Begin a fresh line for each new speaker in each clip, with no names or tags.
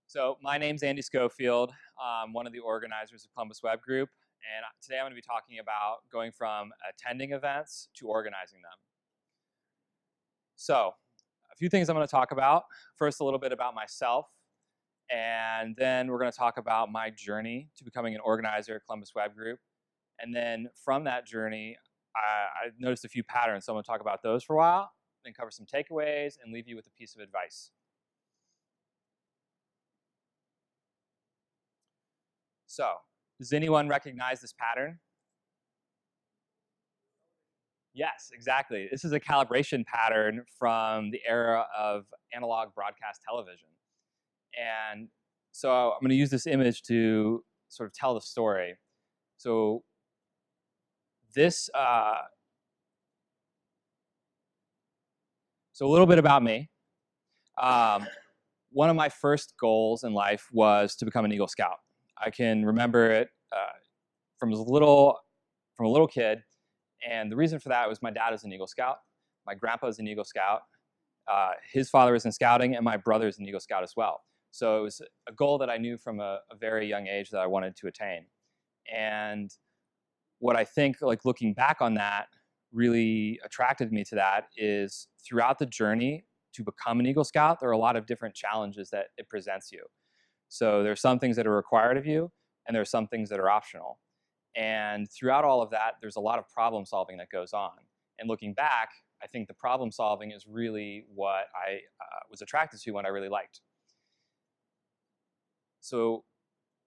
So my name's Andy Schofield. I'm one of the organizers of Columbus Web Group, and today I'm going to be talking about going from attending events to organizing them. So a few things I'm going to talk about. First, a little bit about myself, and then we're going to talk about my journey to becoming an organizer at Columbus Web Group. And then from that journey, I noticed a few patterns, so I'm going to talk about those for a while, then cover some takeaways, and leave you with a piece of advice. So, does anyone recognize this pattern? Yes, exactly. This is a calibration pattern from the era of analog broadcast television. And so I'm going to use this image to sort of tell the story. So this, so a little bit about me. One of my first goals in life was to become an Eagle Scout. I can remember it from a little kid, and the reason for that was my dad is an Eagle Scout, my grandpa is an Eagle Scout, his father was in scouting, and my brother is an Eagle Scout as well. So it was a goal that I knew from a very young age that I wanted to attain. And what I think, like looking back on that, really attracted me to that is throughout the journey to become an Eagle Scout, there are a lot of different challenges that it presents you. So there's some things that are required of you, and there are some things that are optional. And throughout all of that, there's a lot of problem solving that goes on. And looking back, I think the problem solving is really what I was attracted to and I really liked. So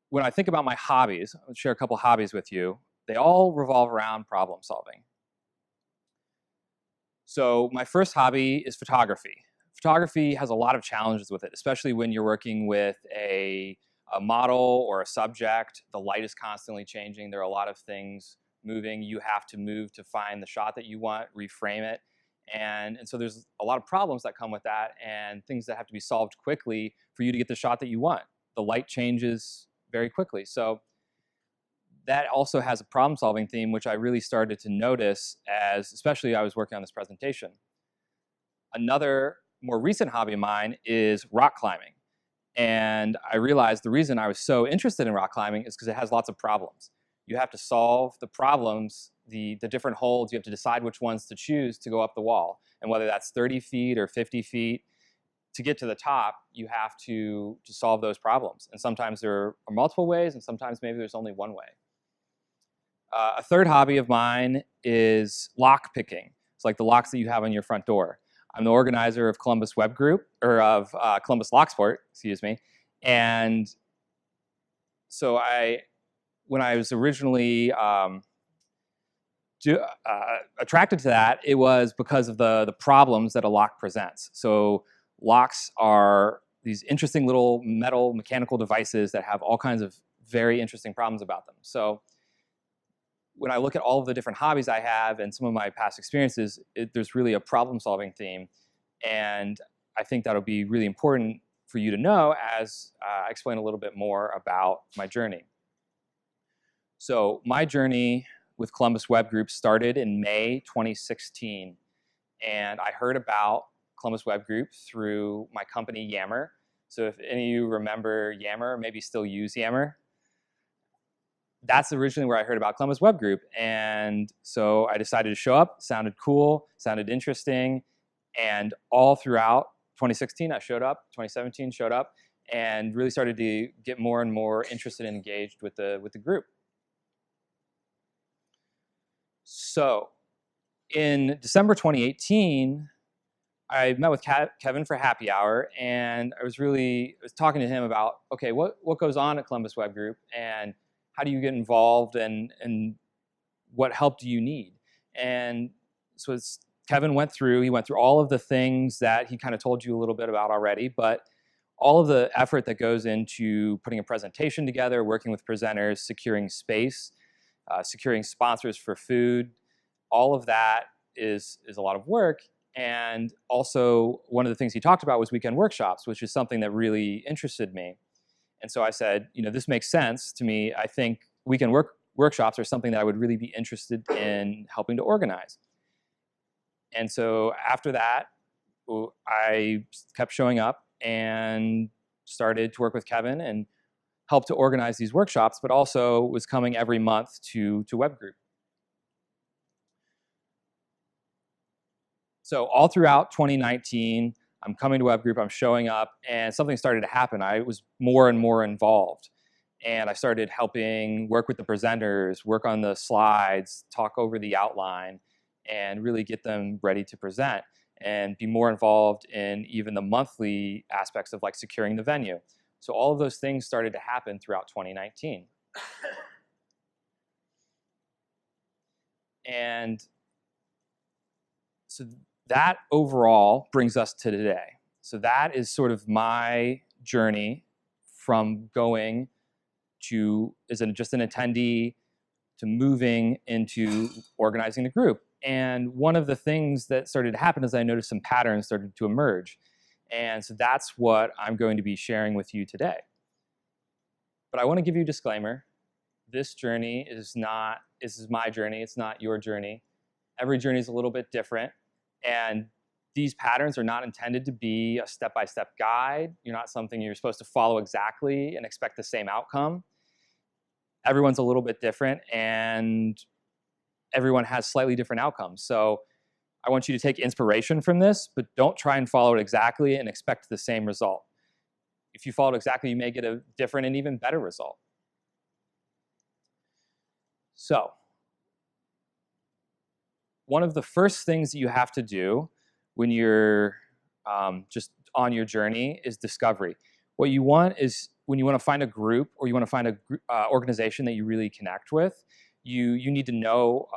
when I think about my hobbies, I'll share a couple hobbies with you. They all revolve around problem solving. So my first hobby is photography. Photography has a lot of challenges with it, especially when you're working with a model or a subject. The light is constantly changing. There are a lot of things moving. You have to move to find the shot that you want, reframe it. And so there's a lot of problems that come with that and things that have to be solved quickly for you to get the shot that you want. The light changes very quickly. So that also has a problem-solving theme, which I really started to notice as, especially I was working on this presentation. Another more recent hobby of mine is rock climbing. And I realized the reason I was so interested in rock climbing is because it has lots of problems. You have to solve the problems, the different holds. You have to decide which ones to choose to go up the wall. And whether that's 30 feet or 50 feet, to get to the top, you have to solve those problems. And sometimes there are multiple ways, and sometimes maybe there's only one way. A third hobby of mine is lock picking. It's like the locks that you have on your front door. I'm the organizer of Columbus Web Group, or of Columbus Locksport, excuse me. And so when I was originally attracted to that, it was because of the problems that a lock presents. So locks are these interesting little metal mechanical devices that have all kinds of very interesting problems about them. So when I look at all of the different hobbies I have and some of my past experiences, there's really a problem-solving theme. And I think that'll be really important for you to know as I explain a little bit more about my journey. So my journey with Columbus Web Group started in May 2016. And I heard about Columbus Web Group through my company, Yammer. So if any of you remember Yammer, maybe still use Yammer, that's originally where I heard about Columbus Web Group. And so I decided to show up. Sounded cool, sounded interesting. And all throughout 2016, I showed up. 2017 showed up and really started to get more and more interested and engaged with the group. So in December 2018, I met with Kevin for happy hour, and I was talking to him about, okay, what goes on at Columbus Web Group, and how do you get involved, and what help do you need? And so Kevin went through all of the things that he kind of told you a little bit about already, but all of the effort that goes into putting a presentation together, working with presenters, securing space, securing sponsors for food, all of that is a lot of work. And also, one of the things he talked about was weekend workshops, which is something that really interested me. And so I said, this makes sense to me. I think weekend workshops are something that I would really be interested in helping to organize. And so after that, I kept showing up and started to work with Kevin and helped to organize these workshops, but also was coming every month to Web Group. So all throughout 2019, I'm coming to Web Group, I'm showing up, and something started to happen. I was more and more involved. And I started helping work with the presenters, work on the slides, talk over the outline, and really get them ready to present, and be more involved in even the monthly aspects of like securing the venue. So all of those things started to happen throughout 2019. And so that overall brings us to today. So that is sort of my journey from going to just an attendee to moving into organizing the group. And one of the things that started to happen is I noticed some patterns started to emerge. And so that's what I'm going to be sharing with you today. But I want to give you a disclaimer. This journey is this is my journey, it's not your journey. Every journey is a little bit different. And these patterns are not intended to be a step-by-step guide. You're not something you're supposed to follow exactly and expect the same outcome. Everyone's a little bit different, and everyone has slightly different outcomes. So I want you to take inspiration from this, but don't try and follow it exactly and expect the same result. If you follow it exactly, you may get a different and even better result. So one of the first things that you have to do when you're just on your journey is discovery. What you want is, when you want to find a group or you want to find a organization that you really connect with, you need to know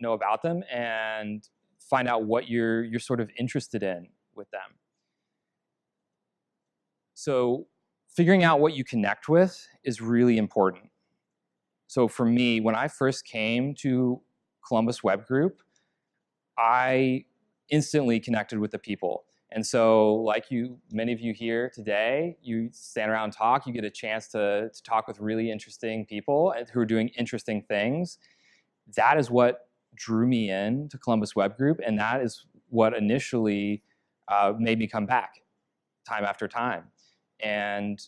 about them and find out what you're sort of interested in with them. So figuring out what you connect with is really important. So for me, when I first came to Columbus Web Group, I instantly connected with the people. And so like many of you here today, you stand around and talk, you get a chance to talk with really interesting people who are doing interesting things. That is what drew me in to Columbus Web Group, and that is what initially made me come back time after time. And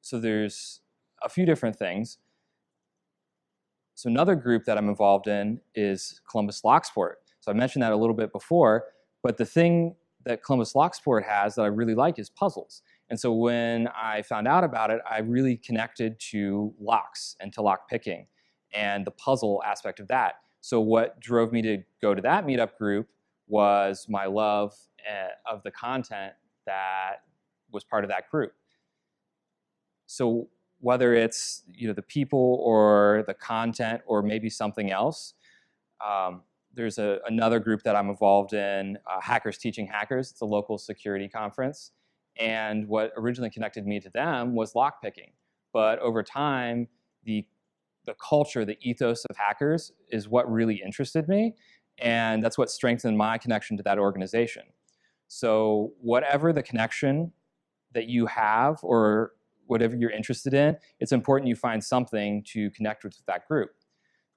so there's a few different things. So another group that I'm involved in is Columbus Locksport. So I mentioned that a little bit before, but the thing that Columbus Locksport has that I really like is puzzles. And so when I found out about it, I really connected to locks and to lock picking and the puzzle aspect of that. So what drove me to go to that meetup group was my love of the content that was part of that group. So whether it's the people or the content or maybe something else, there's another group that I'm involved in, Hackers Teaching Hackers. It's a local security conference. And what originally connected me to them was lockpicking. But over time, the culture, the ethos of hackers is what really interested me. And that's what strengthened my connection to that organization. So whatever the connection that you have or whatever you're interested in, it's important you find something to connect with that group.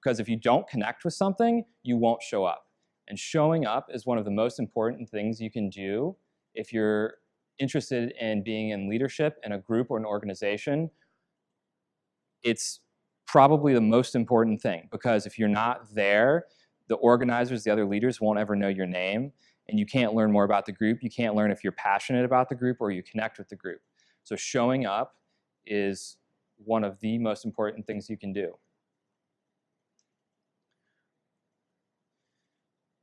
Because if you don't connect with something, you won't show up. And showing up is one of the most important things you can do if you're interested in being in leadership in a group or an organization. It's probably the most important thing, because if you're not there, the organizers, the other leaders won't ever know your name, and you can't learn more about the group. You can't learn if you're passionate about the group or you connect with the group. So showing up is one of the most important things you can do.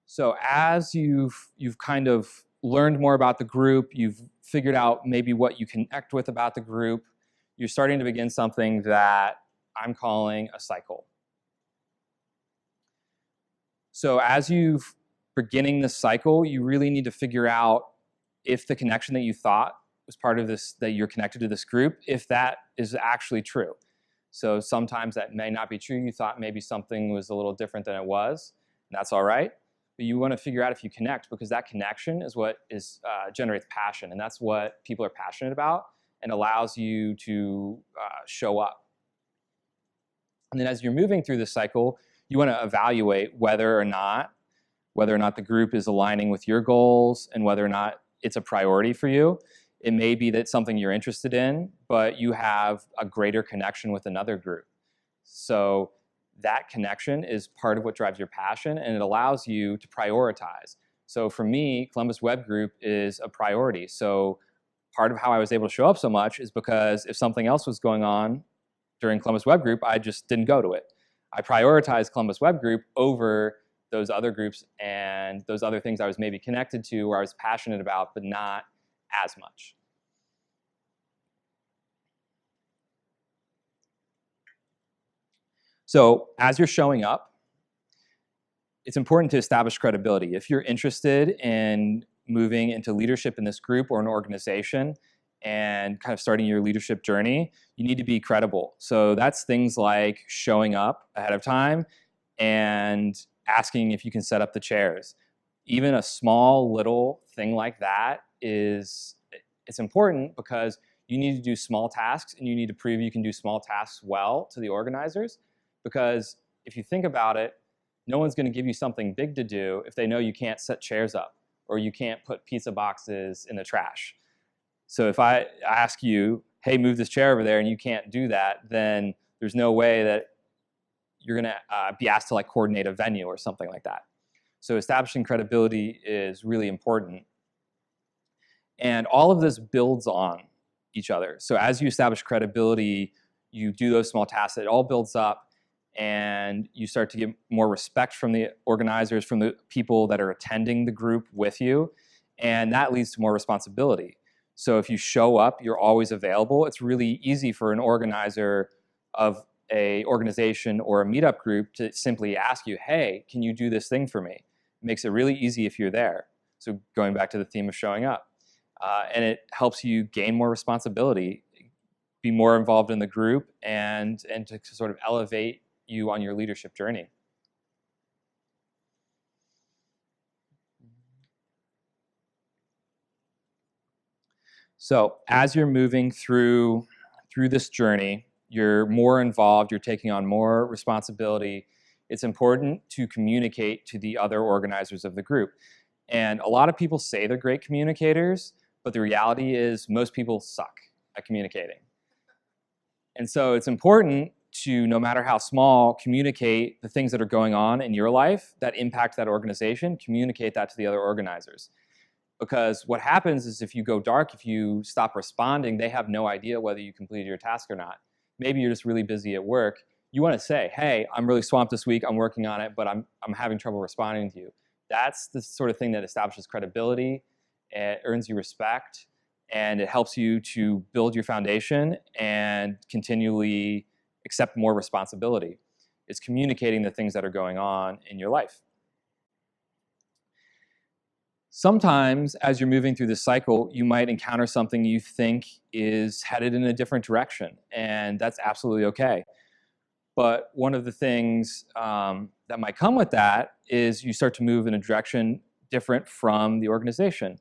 So as you've kind of learned more about the group, you've figured out maybe what you connect with about the group, you're starting to begin something that I'm calling a cycle. So as you're beginning this cycle, you really need to figure out if the connection that you thought was part of this, that you're connected to this group, if that is actually true. So sometimes that may not be true. You thought maybe something was a little different than it was, and that's all right. But you want to figure out if you connect, because that connection is what generates passion, and that's what people are passionate about and allows you to show up. And then as you're moving through this cycle, you want to evaluate whether or not the group is aligning with your goals and whether or not it's a priority for you. It may be that it's something you're interested in, but you have a greater connection with another group. So that connection is part of what drives your passion, and it allows you to prioritize. So for me, Columbus Web Group is a priority. So part of how I was able to show up so much is because if something else was going on during Columbus Web Group, I just didn't go to it. I prioritized Columbus Web Group over those other groups and those other things I was maybe connected to or I was passionate about, but not as much. So as you're showing up, it's important to establish credibility. If you're interested in moving into leadership in this group or an organization and kind of starting your leadership journey, you need to be credible. So that's things like showing up ahead of time and asking if you can set up the chairs. Even a small little thing like that it's important because you need to do small tasks and you need to prove you can do small tasks well to the organizers. Because if you think about it, no one's going to give you something big to do if they know you can't set chairs up or you can't put pizza boxes in the trash. So if I ask you, hey, move this chair over there, and you can't do that, then there's no way that you're going to be asked to like coordinate a venue or something like that. So establishing credibility is really important. And all of this builds on each other. So as you establish credibility, you do those small tasks, it all builds up, and you start to get more respect from the organizers, from the people that are attending the group with you, and that leads to more responsibility. So if you show up, you're always available. It's really easy for an organizer of an organization or a meetup group to simply ask you, hey, can you do this thing for me? It makes it really easy if you're there. So going back to the theme of showing up. And it helps you gain more responsibility, be more involved in the group, and to sort of elevate you on your leadership journey. So as you're moving through this journey, you're more involved, you're taking on more responsibility. It's important to communicate to the other organizers of the group. And a lot of people say they're great communicators, but the reality is most people suck at communicating. And so it's important to, no matter how small, communicate the things that are going on in your life that impact that organization, communicate that to the other organizers. Because what happens is if you go dark, if you stop responding, they have no idea whether you completed your task or not. Maybe you're just really busy at work. You want to say, hey, I'm really swamped this week, I'm working on it, but I'm having trouble responding to you. That's the sort of thing that establishes credibility, it earns you respect, and it helps you to build your foundation and continually accept more responsibility. It's communicating the things that are going on in your life. Sometimes, as you're moving through this cycle, you might encounter something you think is headed in a different direction, and that's absolutely okay. But one of the things that might come with that is you start to move in a direction different from the organization.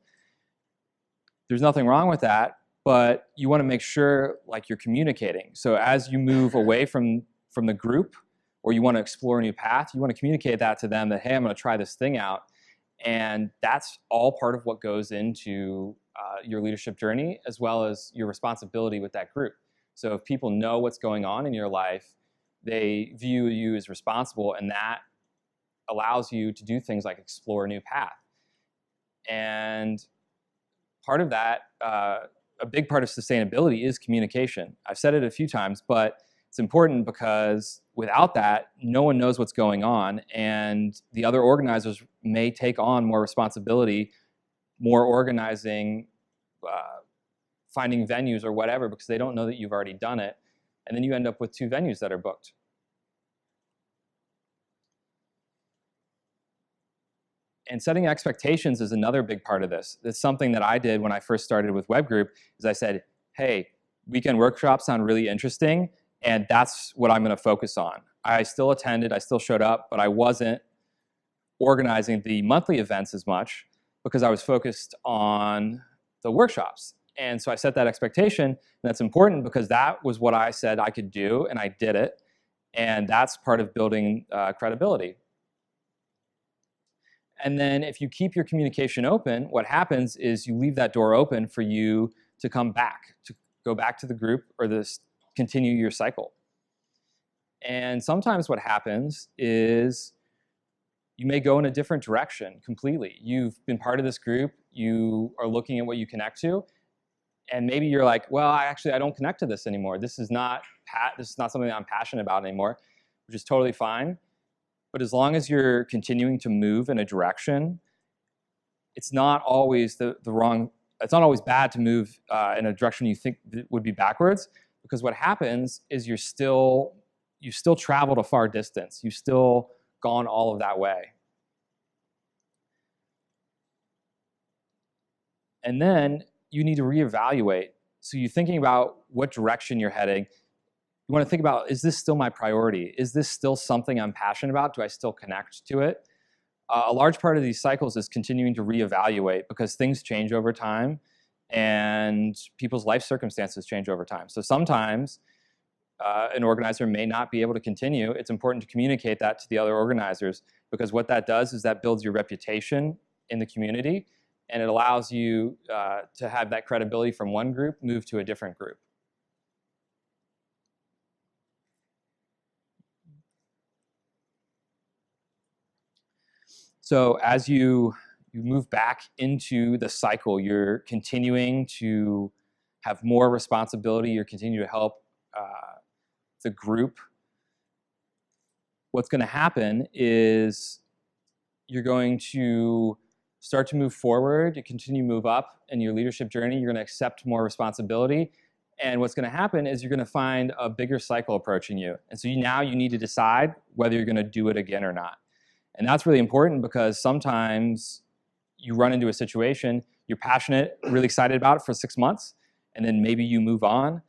There's nothing wrong with that, but you want to make sure like you're communicating. So as you move away from the group, or you want to explore a new path, you want to communicate that to them that, hey, I'm going to try this thing out. And that's all part of what goes into your leadership journey, as well as your responsibility with that group. So if people know what's going on in your life, they view you as responsible, and that allows you to do things like explore a new path. And part of that, a big part of sustainability is communication. I've said it a few times, but it's important because without that, no one knows what's going on, and the other organizers may take on more responsibility, more organizing, finding venues or whatever, because they don't know that you've already done it, and then you end up with 2 venues that are booked. And setting expectations is another big part of this. It's something that I did when I first started with Web Group, is I said, hey, weekend workshops sound really interesting, and that's what I'm going to focus on. I still attended, I still showed up, but I wasn't organizing the monthly events as much because I was focused on the workshops. And so I set that expectation, and that's important because that was what I said I could do, and I did it. And that's part of building credibility. And then if you keep your communication open, what happens is you leave that door open for you to come back, to go back to the group or continue your cycle. And sometimes what happens is you may go in a different direction completely. You've been part of this group, you are looking at what you connect to, and maybe you're like, well, I don't connect to this anymore. This is not something that I'm passionate about anymore, which is totally fine. But as long as you're continuing to move in a direction, it's not always it's not always bad to move in a direction you think would be backwards, because what happens is you've still traveled a far distance. You've still gone all of that way. And then you need to reevaluate. So you're thinking about what direction you're heading. You want to think about, is this still my priority? Is this still something I'm passionate about? Do I still connect to it? A large part of these cycles is continuing to reevaluate, because things change over time and people's life circumstances change over time. So sometimes an organizer may not be able to continue. It's important to communicate that to the other organizers, because what that does is that builds your reputation in the community, and it allows you to have that credibility from one group move to a different group. So as you move back into the cycle, you're continuing to have more responsibility, you're continuing to help the group. What's going to happen is you're going to start to move forward, you continue to move up in your leadership journey, you're going to accept more responsibility, and what's going to happen is you're going to find a bigger cycle approaching you. And so now you need to decide whether you're going to do it again or not. And that's really important, because sometimes you run into a situation, you're passionate, really excited about it for 6 months, and then maybe you move on.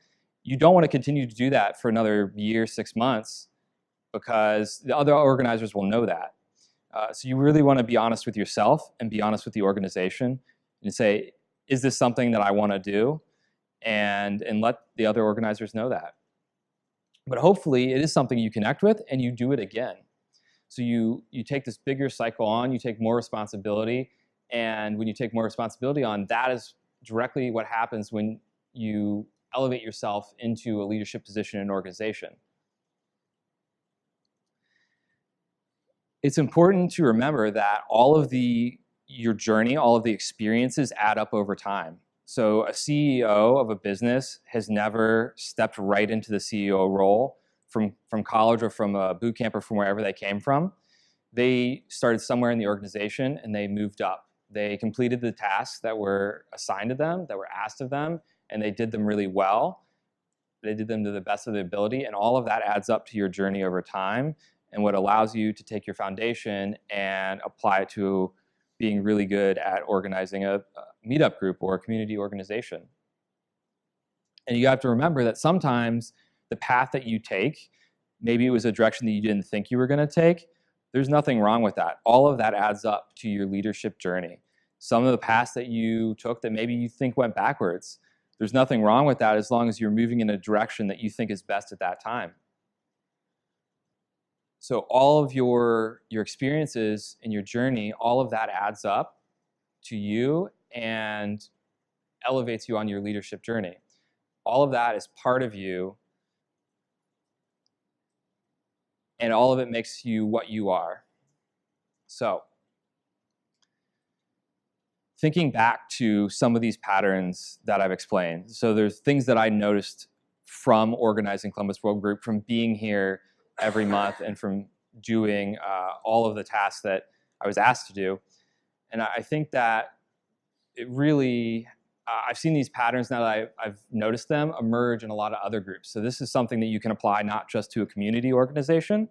You don't want to continue to do that for another year, 6 months, because the other organizers will know that. So you really want to be honest with yourself and be honest with the organization and say, is this something that I want to do? And let the other organizers know that. But hopefully it is something you connect with and you do it again. So you take this bigger cycle on, you take more responsibility, and when you take more responsibility on, that is directly what happens when you elevate yourself into a leadership position in an organization. It's important to remember that all of your journey, all of the experiences add up over time. So a CEO of a business has never stepped right into the CEO role from college or from a boot camp or from wherever they came from. They started somewhere in the organization and they moved up. They completed the tasks that were assigned to them, that were asked of them, and they did them really well. They did them to the best of their ability, and all of that adds up to your journey over time, and what allows you to take your foundation and apply it to being really good at organizing a meetup group or a community organization. And you have to remember that sometimes the path that you take, maybe it was a direction that you didn't think you were going to take. There's nothing wrong with that. All of that adds up to your leadership journey. Some of the paths that you took that maybe you think went backwards, there's nothing wrong with that as long as you're moving in a direction that you think is best at that time. So all of your experiences in your journey, all of that adds up to you and elevates you on your leadership journey. All of that is part of you, and all of it makes you what you are. So, thinking back to some of these patterns that I've explained. So there's things that I noticed from organizing Columbus World Group, from being here every month and from doing all of the tasks that I was asked to do. And I think that it really, I've seen these patterns now that I've noticed them emerge in a lot of other groups. So this is something that you can apply not just to a community organization,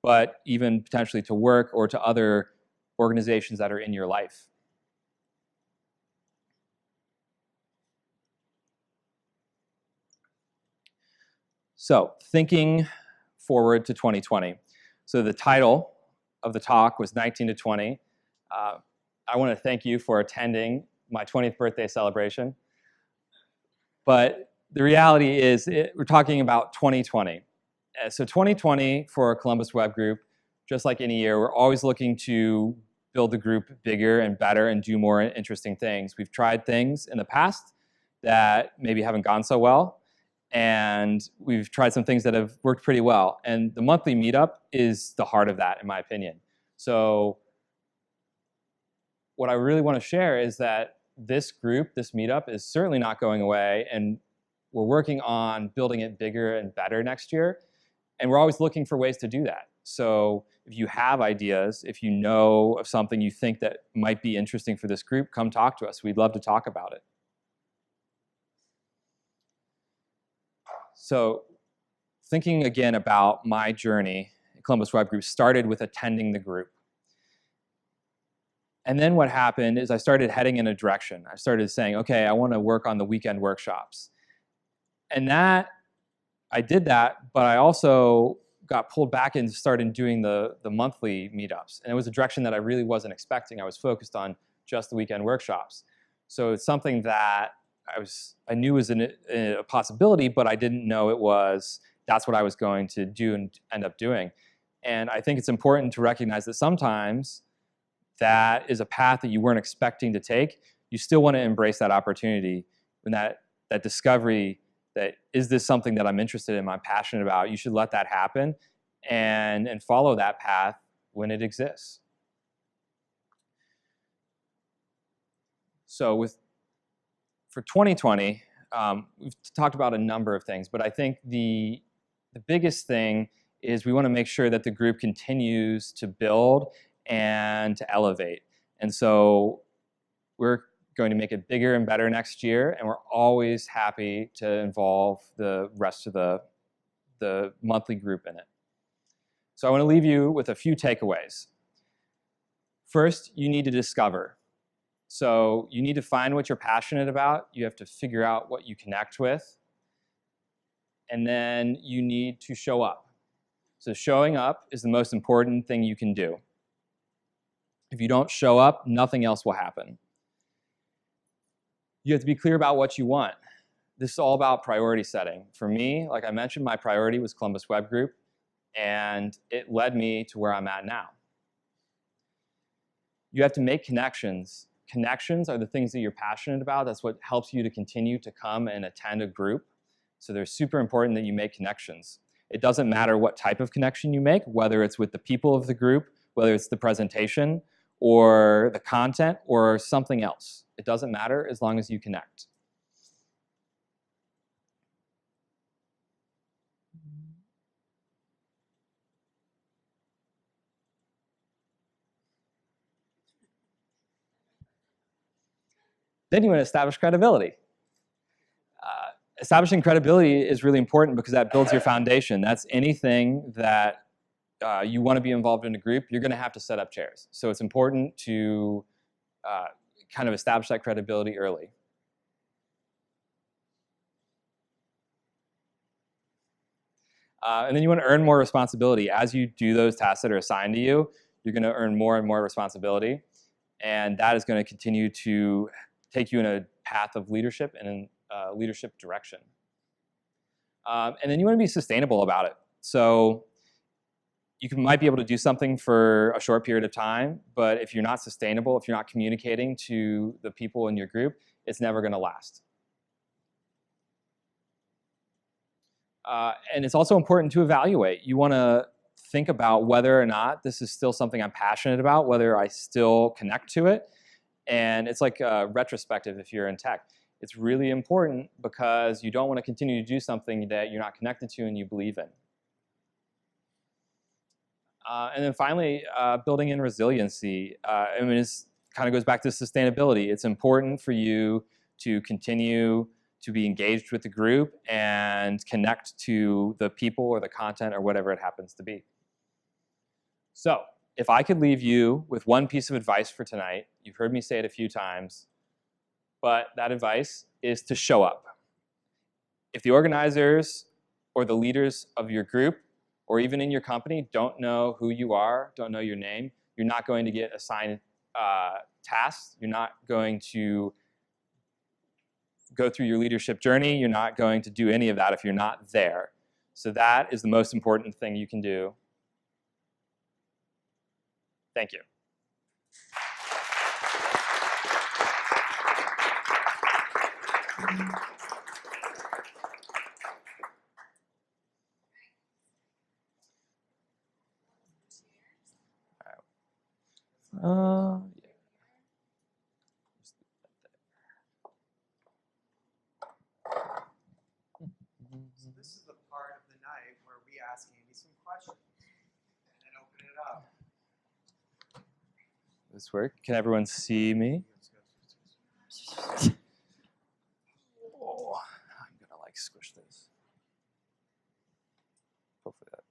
but even potentially to work or to other organizations that are in your life. So thinking forward to 2020. So the title of the talk was 19 to 20. I want to thank you for attending my 20th birthday celebration. But the reality is we're talking about 2020. So 2020 for Columbus Web Group, just like any year, we're always looking to build the group bigger and better and do more interesting things. We've tried things in the past that maybe haven't gone so well, and we've tried some things that have worked pretty well. And the monthly meetup is the heart of that, in my opinion. So what I really want to share is that this group, this meetup, is certainly not going away, and we're working on building it bigger and better next year, and we're always looking for ways to do that. So if you have ideas, if you know of something you think that might be interesting for this group, come talk to us. We'd love to talk about it. So thinking again about my journey at Columbus Web Group started with attending the group. And then what happened is I started heading in a direction. I started saying, okay, I want to work on the weekend workshops. And I did that, but I also got pulled back and started doing the monthly meetups. And it was a direction that I really wasn't expecting. I was focused on just the weekend workshops. So it's something that I knew was a possibility, but I didn't know that's what I was going to do and end up doing. And I think it's important to recognize that sometimes that is a path that you weren't expecting to take. You still want to embrace that opportunity when that discovery that, is this something that I'm interested in, I'm passionate about? You should let that happen and follow that path when it exists. So for 2020, we've talked about a number of things, but I think the biggest thing is we want to make sure that the group continues to build and to elevate. And so we're going to make it bigger and better next year, and we're always happy to involve the rest of the monthly group in it. So I want to leave you with a few takeaways. First, you need to discover. So you need to find what you're passionate about. You have to figure out what you connect with. And then you need to show up. So showing up is the most important thing you can do. If you don't show up, nothing else will happen. You have to be clear about what you want. This is all about priority setting. For me, like I mentioned, my priority was Columbus Web Group, and it led me to where I'm at now. You have to make connections. Connections are the things that you're passionate about. That's what helps you to continue to come and attend a group. So they're super important that you make connections. It doesn't matter what type of connection you make, whether it's with the people of the group, whether it's the presentation, or the content, or something else. It doesn't matter as long as you connect. Then you want to establish credibility. Establishing credibility is really important because that builds your foundation. That's anything that you want to be involved in a group, you're going to have to set up chairs. So it's important to kind of establish that credibility early. And then you want to earn more responsibility. As you do those tasks that are assigned to you, you're going to earn more and more responsibility. And that is going to continue to take you in a path of leadership and in leadership direction. And then you want to be sustainable about it. So you might be able to do something for a short period of time, but if you're not sustainable, if you're not communicating to the people in your group, it's never going to last. And it's also important to evaluate. You want to think about whether or not this is still something I'm passionate about, whether I still connect to it. And it's like retrospective if you're in tech. It's really important because you don't want to continue to do something that you're not connected to and you believe in. And then finally, building in resiliency. I mean, it kind of goes back to sustainability. It's important for you to continue to be engaged with the group and connect to the people or the content or whatever it happens to be. So if I could leave you with one piece of advice for tonight, you've heard me say it a few times, but that advice is to show up. If the organizers or the leaders of your group or even in your company don't know who you are, don't know your name, you're not going to get assigned tasks. You're not going to go through your leadership journey. You're not going to do any of that if you're not there. So that is the most important thing you can do. Thank you. Yeah.
So this is the part of the night where we ask Andy some questions and then open it up.
This work? Can everyone see me? Oh, I'm gonna like squish this. Hopefully that.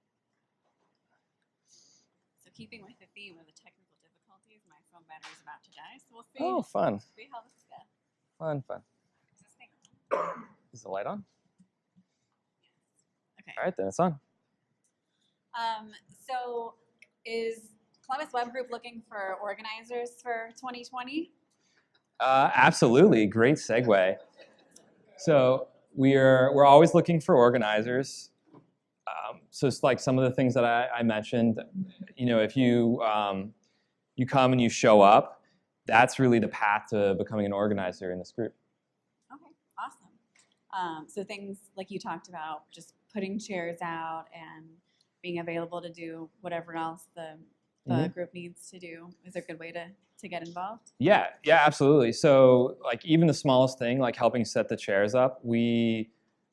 So keeping with the theme of the technical difficulties, my phone battery is about to die, so we'll see.
Oh, fun.
See how this goes.
Fun, fun.
Is this thing on?
Is the light on?
Okay.
All right, then it's on.
So is Columbus Web Group looking for organizers for 2020?
Absolutely, great segue. So we're always looking for organizers. So it's like some of the things that I mentioned. You know, if you you come and you show up, that's really the path to becoming an organizer in this group.
Okay, awesome. So things like you talked about, just putting chairs out and being available to do whatever else the group needs to do is a good way to get involved?
Yeah, absolutely. So like even the smallest thing, like helping set the chairs up, you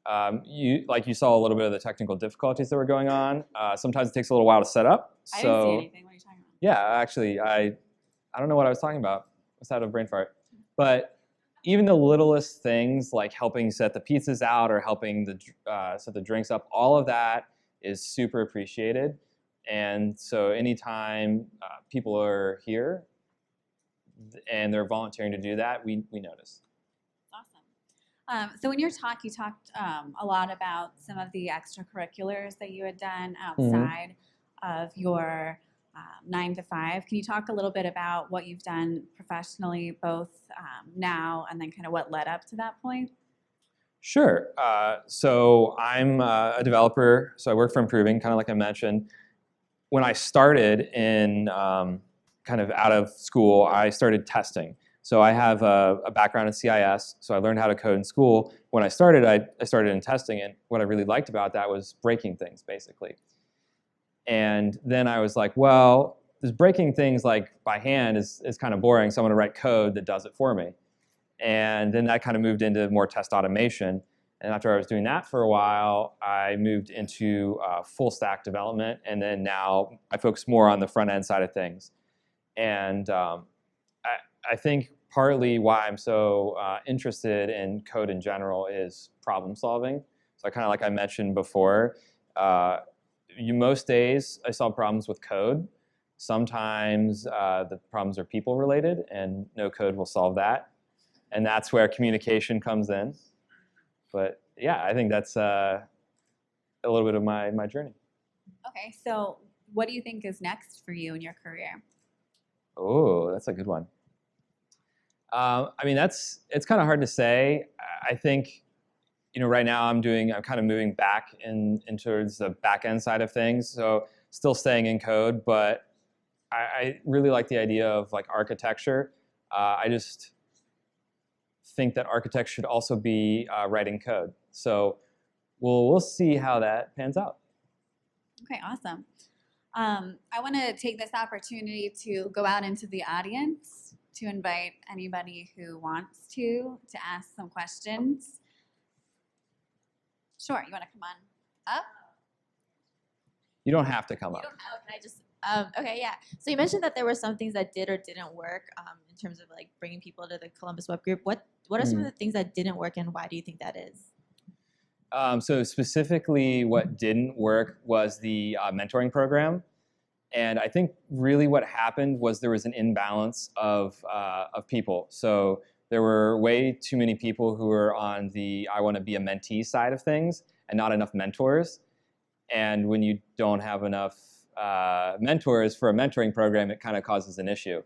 saw a little bit of the technical difficulties that were going on. Sometimes it takes a little while to set up.
I didn't see anything. What are you talking about?
Yeah, actually, I don't know what I was talking about. I was out of a brain fart. But even the littlest things like helping set the pizzas out or helping set the drinks up, all of that is super appreciated. And so anytime people are here and they're volunteering to do that, we notice.
Awesome. So in your talk, you talked a lot about some of the extracurriculars that you had done outside of your 9 to 5. Can you talk a little bit about what you've done professionally, both now and then kind of what led up to that point?
Sure. So I'm a developer, so I work for Improving, kind of like I mentioned. When I started in kind of out of school, I started testing. So I have a background in CIS, so I learned how to code in school. When I started in testing, and what I really liked about that was breaking things, basically. And then I was like, well, this breaking things like by hand is kind of boring, so I'm gonna write code that does it for me. And then that kind of moved into more test automation. And after I was doing that for a while, I moved into full stack development, and then now I focus more on the front end side of things. And I think partly why I'm so interested in code in general is problem solving. So kind of like I mentioned before, most days I solve problems with code. Sometimes the problems are people related, and no code will solve that. And that's where communication comes in. But yeah, I think that's a little bit of my journey.
Okay, so what do you think is next for you in your career?
Oh, that's a good one. I mean, it's kind of hard to say. I think, right now I'm kind of moving back in towards the back end side of things. So still staying in code, but I really like the idea of like architecture. I just think that architects should also be writing code. So we'll see how that pans out.
Okay, awesome. I want to take this opportunity to go out into the audience to invite anybody who wants to ask some questions. Sure, you want to come on up?
You don't have to come up.
Can I just, okay, yeah. So you mentioned that there were some things that did or didn't work in terms of like bringing people to the Columbus Web Group. What are some of the things that didn't work, and why do you think that is?
So specifically what didn't work was the mentoring program. And I think really what happened was there was an imbalance of people. So there were way too many people who were on the I want to be a mentee side of things and not enough mentors. And when you don't have enough mentors for a mentoring program, it kind of causes an issue.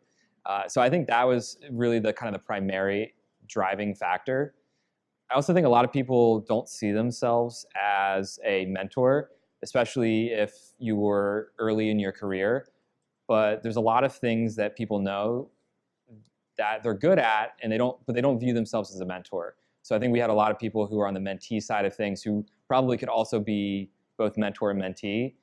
So I think that was really the kind of the primary driving factor. I also think a lot of people don't see themselves as a mentor, especially if you were early in your career. But there's a lot of things that people know that they're good at, and they don't view themselves as a mentor. So I think we had a lot of people who were on the mentee side of things who probably could also be both mentor and mentee.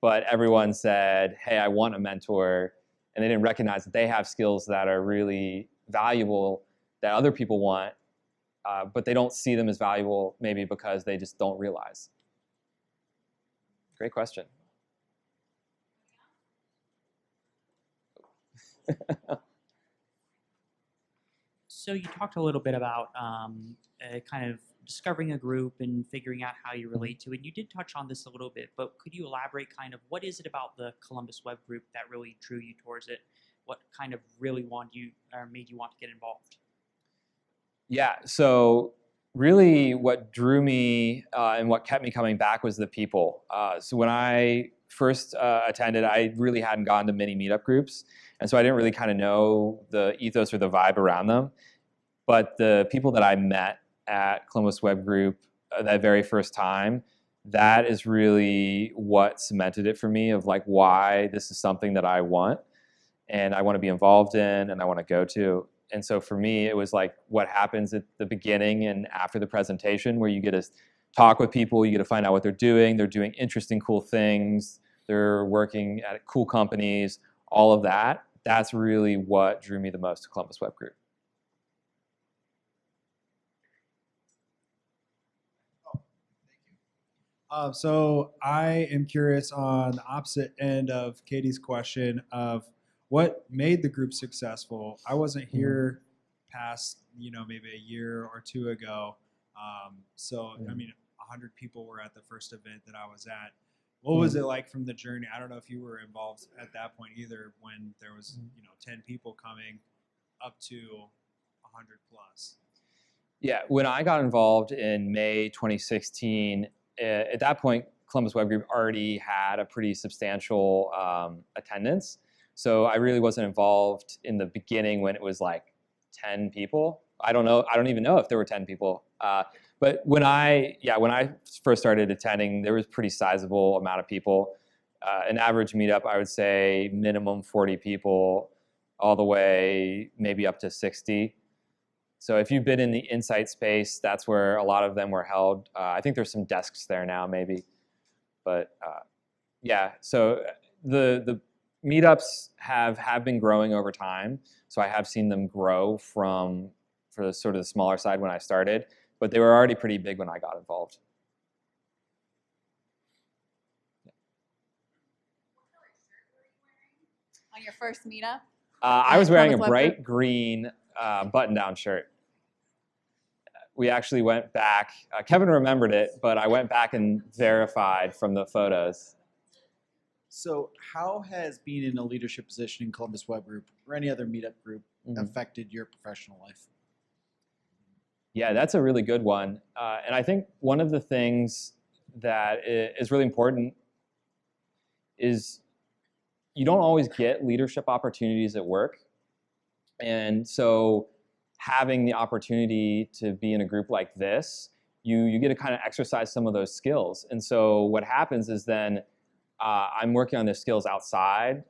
But everyone said, hey, I want a mentor. And they didn't recognize that they have skills that are really valuable that other people want, but they don't see them as valuable maybe because they just don't realize. Great question.
So you talked a little bit about kind of discovering a group and figuring out how you relate to it. You did touch on this a little bit, but could you elaborate kind of what is it about the Columbus Web Group that really drew you towards it? What kind of really made you want to get involved?
Yeah, so really what drew me and what kept me coming back was the people. So when I first attended, I really hadn't gone to many meetup groups, and so I didn't really kind of know the ethos or the vibe around them. But the people that I met at Columbus Web Group that very first time, that is really what cemented it for me of like why this is something that I want and I want to be involved in and I want to go to. And so for me, it was like what happens at the beginning and after the presentation where you get to talk with people, you get to find out what they're doing interesting, cool things, they're working at cool companies, all of that. That's really what drew me the most to Columbus Web Group.
So I am curious on the opposite end of Katie's question of what made the group successful. I wasn't here past, maybe a year or two ago. I mean, 100 people were at the first event that I was at. What was it like from the journey? I don't know if you were involved at that point either when there was, 10 people coming up to 100 plus.
Yeah, when I got involved in May 2016, at that point, Columbus Web Group already had a pretty substantial attendance. So I really wasn't involved in the beginning when it was like 10 people. I don't even know if there were 10 people. But when I first started attending, there was a pretty sizable amount of people. An average meetup, I would say minimum 40 people, all the way maybe up to 60. So if you've been in the insight space, that's where a lot of them were held. I think there's some desks there now, maybe. But yeah, so the meetups have been growing over time. So I have seen them grow for the sort of the smaller side when I started, but they were already pretty big when I got involved.
On your first meetup?
I was wearing a
Columbus Web
bright
Group?
green button-down shirt. We actually went back. Kevin remembered it, but I went back and verified from the photos.
So how has being in a leadership position in Columbus Web Group or any other meetup group affected your professional life?
Yeah, that's a really good one. And I think one of the things that is really important is you don't always get leadership opportunities at work. And so having the opportunity to be in a group like this, you get to kind of exercise some of those skills. And so what happens is then I'm working on the skills outside,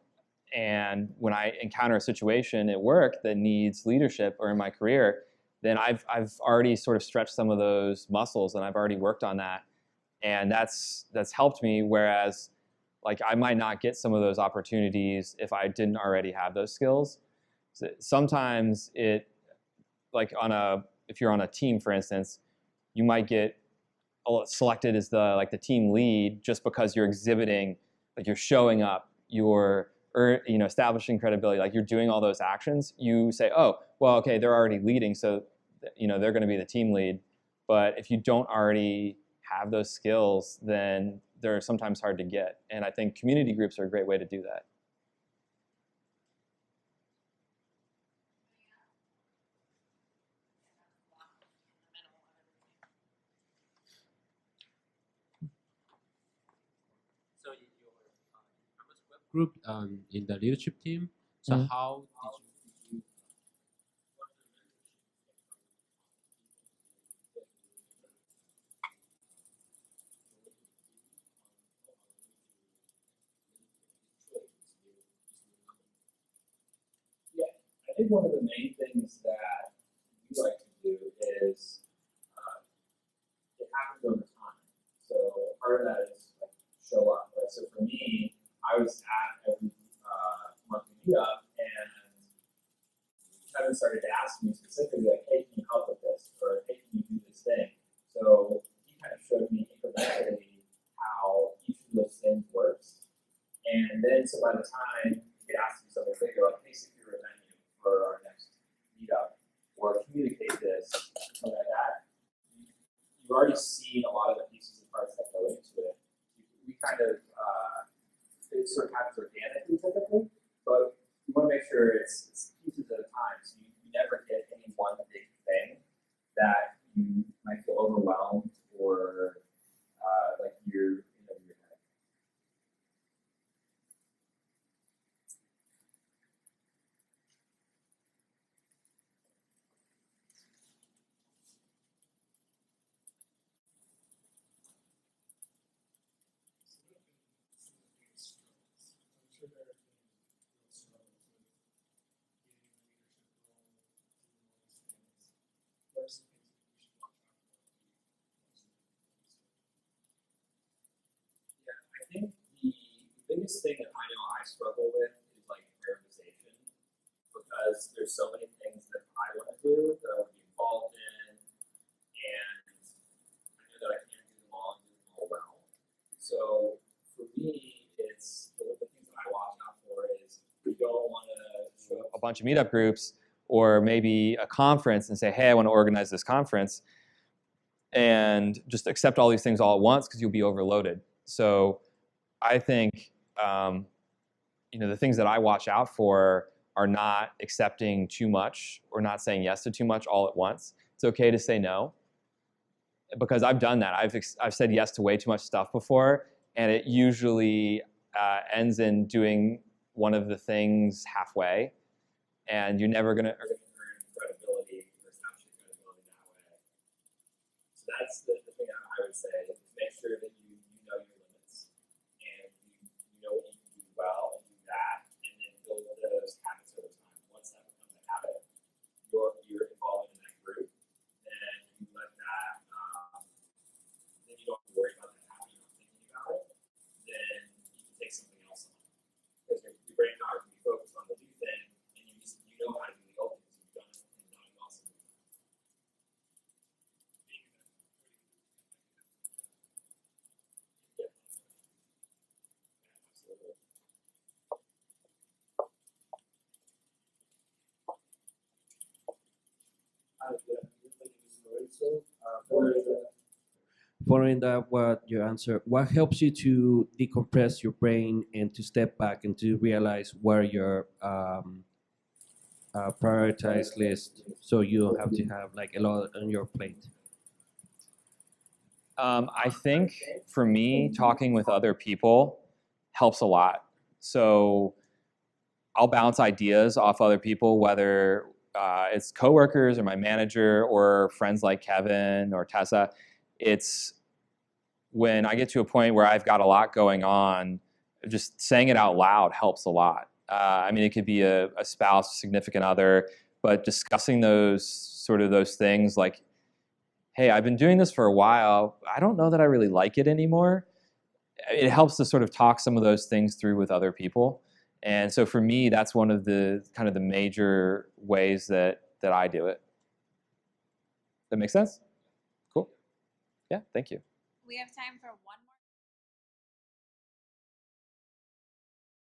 and when I encounter a situation at work that needs leadership or in my career, then I've already sort of stretched some of those muscles and I've already worked on that. And that's helped me, whereas like I might not get some of those opportunities if I didn't already have those skills. So sometimes if you're on a team, for instance, you might get selected as the team lead just because you're exhibiting, like you're showing up, you're establishing credibility, like you're doing all those actions. You say, oh, well, okay, they're already leading, so they're going to be the team lead. But if you don't already have those skills, then they're sometimes hard to get. And I think community groups are a great way to do that.
So in your Columbus Web Group in the leadership team, so how did you
Yeah, I think one of the main things that we like to do is part of that is like show up. Right? So for me, I was at every monthly meetup, and Kevin started to ask me specifically, like, hey, can you help with this? Or hey, can you do this thing? So he kind of showed me incrementally how each of those things works. And then, so by the time you get asked to do something bigger, like, hey, secure a venue for our next meetup, or communicate this, something like that, you've already seen a lot of the pieces and parts that go into it. We kind of, it sort of happens organically typically, but you want to make sure it's pieces at a time, so you never get any one big thing that you might feel overwhelmed or like you're in over your head. I think the biggest thing that I know I struggle with is like prioritization, because there's so many things that I want to do that I want to be involved in, and I know that I can't do them all and do them all well. So for me, it's the things that I watch out for is you don't want to show up a bunch of meetup groups or maybe a conference and say, hey, I want to organize this conference, and just accept all these things all at once because you'll be overloaded. So I think the things that I watch out for are not accepting too much or not saying yes to too much all at once. It's okay to say no, because I've done that. I've said yes to way too much stuff before, and it usually ends in doing one of the things halfway, and you're never gonna earn credibility or establish credibility that way. So that's the thing I would say. Is make sure that you know your limits and you know what you can do well and do that, and then build those habits over time. Once that becomes a habit, you're involved in that group, then you let that. Then you don't have to worry about that habit. You're not thinking about it. Then you can take something else on, because your brain power can be focused on the new thing, and you know how to do the old things. You've done it and done it awesome. Yeah. Absolutely.
Following that, what you answer, what helps you to decompress your brain and to step back and to realize where your prioritized list, so you don't have to have like a lot on your plate?
I think for me, talking with other people helps a lot. So I'll bounce ideas off other people, whether it's coworkers or my manager or friends like Kevin or Tessa. It's when I get to a point where I've got a lot going on, just saying it out loud helps a lot. I mean, it could be a spouse, significant other, but discussing those things like, hey, I've been doing this for a while. I don't know that I really like it anymore. It helps to sort of talk some of those things through with other people. And so for me, that's one of the kind of the major ways that I do it. That make sense? Cool. Yeah, thank you.
We have time for one more.